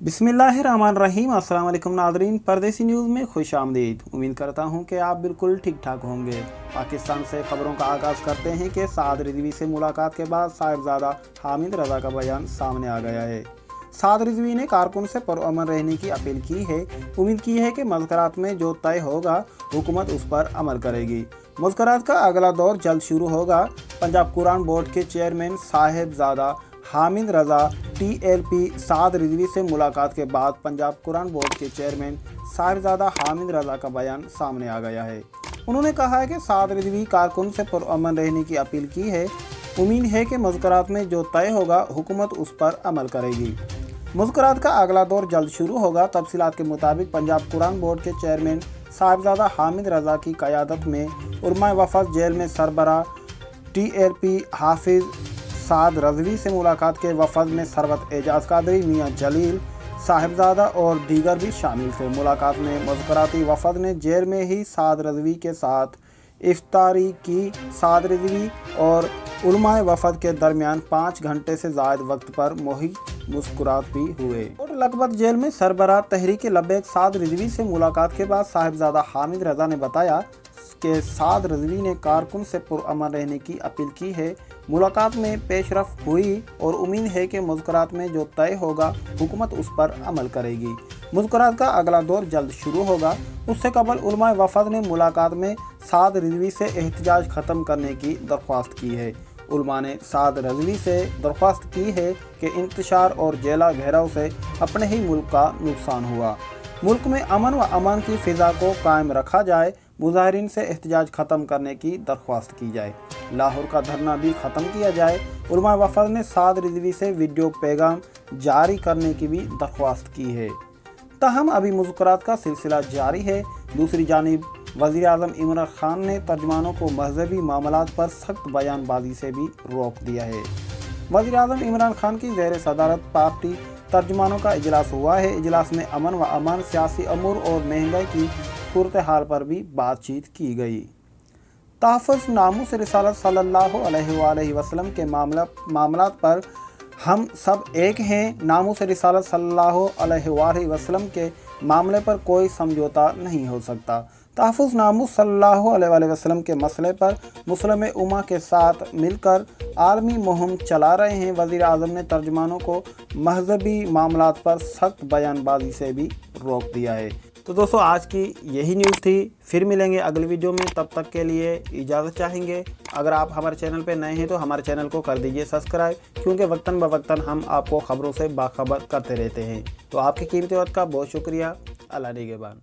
बिस्मिल्लाहिर्रहमानिर्रहीम। अस्सलाम वालेकुम नाज़रीन, परदेसी न्यूज़ में खुश आमदीद। उम्मीद करता हूं कि आप बिल्कुल ठीक ठाक होंगे। पाकिस्तान से खबरों का आगाज़ करते हैं कि साद रिजवी से मुलाकात के बाद साहिबजादा हामिद रज़ा का बयान सामने आ गया है। साद रिजवी ने कारकुन से पुरअमन रहने की अपील की है। उम्मीद की है कि मुज़ाकरात में जो तय होगा हुकूमत उस पर अमल करेगी। मुज़ाकरात का अगला दौर जल्द शुरू होगा। पंजाब कुरान बोर्ड के चेयरमैन साहिबजादा हामिद रज़ा TLP साद रिजवी से मुलाकात के बाद पंजाब कुरान बोर्ड के चेयरमैन साहिबजादा हामिद रज़ा का बयान सामने आ गया है। उन्होंने कहा है कि साद रिजवी कारकुन से पुरअमन रहने की अपील की है। उम्मीद है कि मुज़ाकरात में जो तय होगा हुकूमत उस पर अमल करेगी। मुज़ाकरात का अगला दौर जल्द शुरू होगा। तफसीलात के मुताबिक पंजाब कुरान बोर्ड के चेयरमैन साहिबजादा हामिद रज़ा की क़यादत में उलमा वफ़द जेल में सरबराह TLP हाफिज़ साद रिजवी से मुलाकात के वफ़द में सरवत एजाज कादरी, मियाँ जलील साहिबजादा और दीगर भी शामिल थे। मुलाकात में मुज़ाकराती वफ़द ने जेल में ही साद रिजवी के साथ इफ्तारी की। साद रिजवी और उलमाए वफ़द के दरमियान 5 घंटे से ज़ायद वक्त पर मुस्कुरात भी हुए। और लखपत जेल में सरबराह तहरीक लब्बैक साद रिजवी से मुलाकात के बाद साहिबजादा हामिद रज़ा ने बताया कि साद रिजवी ने कारकुन से पुरअमन रहने की अपील की है। मुलाकात में पेशरफ हुई और उम्मीद है कि मुज़ाकरात में जो तय होगा हुकूमत उस पर अमल करेगी। मुज़ाकरात का अगला दौर जल्द शुरू होगा। उससे कबल उलमा वफ़द ने मुलाकात में साद रिजवी से एहतजाज ख़त्म करने की दरख्वास्त की है। उलमा ने साद रिजवी से दरख्वास्त की है कि इंतशार और जेला घेराव से अपने ही मुल्क का नुकसान हुआ। मुल्क में अमन व अमान की फ़िज़ा को कायम रखा जाए। मुजाहिरीन से एहतजाज ख़त्म करने की दरख्वास्त की जाए। लाहौर का धरना भी ख़त्म किया जाए। उलमा वफ़द ने साद रिजवी से वीडियो पैगाम जारी करने की भी दरख्वास्त की है। ताहम अभी मुज़ाकरात का सिलसिला जारी है। दूसरी जानिब वज़ीर-ए-आज़म इमरान खान ने तर्जुमानों को मज़हबी मामलात पर सख्त बयानबाजी से भी रोक दिया है। वज़ीर-ए-आज़म इमरान खान की ज़ेर सदारत पार्टी तर्जुमानों का इजलास हुआ है। इजलास में अमन व अमान, सियासी अमूर और महंगाई की सूरत हाल पर भी बातचीत की गई। तहफ़्फ़ुज़ नामूस रिसालत सल्लल्लाहु अलैहि वसल्लम के मामलात पर हम सब एक हैं। नामूस रिसालत सल्लल्लाहु अलैहि वसल्लम के मामले पर कोई समझौता नहीं हो सकता। तहफ़्फ़ुज़ नामूस सल्लल्लाहु अलैहि वसल्लम के मसले पर मुस्लिम उम्मा के साथ मिलकर आलमी मुहिम चला रहे हैं। वज़ीर-ए-आज़म ने तर्जुमानों को मज़हबी मामलात पर सख्त बयानबाजी से भी रोक दिया है। तो दोस्तों, आज की यही न्यूज़ थी। फिर मिलेंगे अगली वीडियो में, तब तक के लिए इजाज़त चाहेंगे। अगर आप हमारे चैनल पर नए हैं तो हमारे चैनल को कर दीजिए सब्सक्राइब, क्योंकि वक्तन ब वक्तन हम आपको ख़बरों से बाखबर करते रहते हैं। तो आपकी कीमती वक्त का बहुत शुक्रिया। अल्लाह निगहबान।